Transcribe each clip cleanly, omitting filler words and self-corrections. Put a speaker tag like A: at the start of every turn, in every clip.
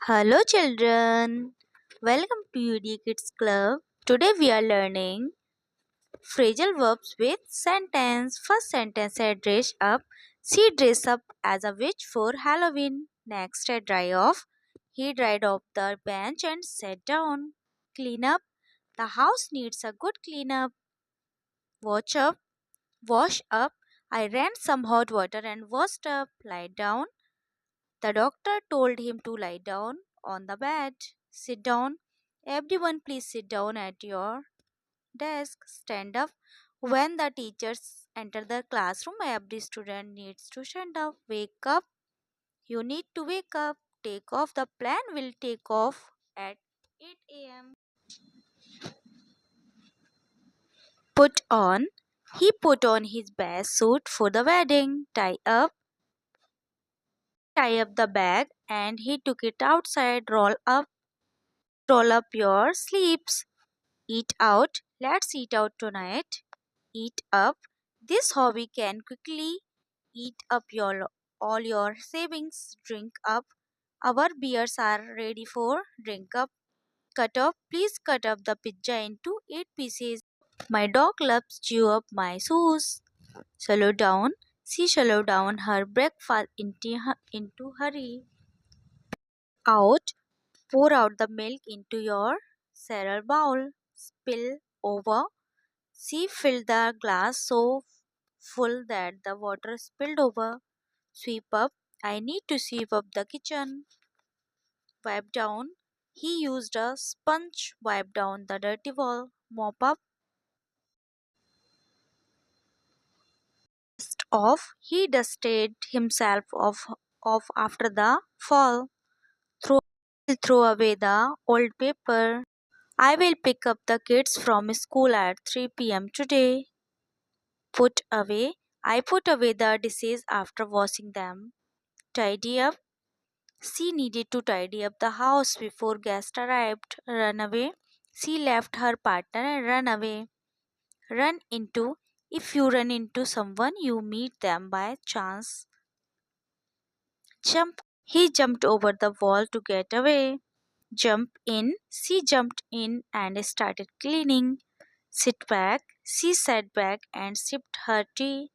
A: Hello children, welcome to UDA Kids Club. Today we are learning phrasal verbs with sentence. First sentence I dress up. She dressed up as a witch for Halloween. Next I dry off. He dried off the bench and sat down. Clean up. The house needs a good clean up. Watch up. Wash up. I ran some hot water and washed up. Lie down. The doctor told him to lie down on the bed. Sit down. Everyone, please sit down at your desk. Stand up. When the teachers enter the classroom, every student needs to stand up. Wake up. You need to wake up. Take off. The plane will take off at 8 a.m. Put on. He put on his best suit for the wedding. Tie up. Tie up the bag and he took it outside. Roll up. Roll up your sleeves. Eat out. Let's eat out tonight. Eat up. This hobby can quickly eat up all your savings. Drink up. Our beers are ready for drink up. Cut up. Please cut up the pizza into 8 pieces. My dog loves chew up my shoes. Slow down. She slowed down her breakfast into hurry. Out. Pour out the milk into your cereal bowl. Spill over. She filled the glass so full that the water spilled over. Sweep up. I need to sweep up the kitchen. Wipe down. He used a sponge. Wipe down the dirty wall. Mop up. Dust off. He dusted himself off after the fall. Throw, throw away the old paper. I will pick up the kids from school at 3 p.m. today. Put away. I put away the dishes after washing them. Tidy up. She needed to tidy up the house before guests arrived. Run away. She left her partner and ran away. Run into. If you run into someone, you meet them by chance. Jump. He jumped over the wall to get away. Jump in. She jumped in and started cleaning. Sit back. She sat back and sipped her tea.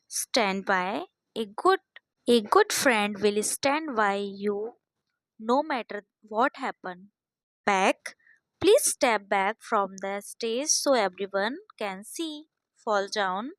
A: Stand by. A good friend will stand by you no matter what happens. Back. Please step back from the stage so everyone can see. Fall down.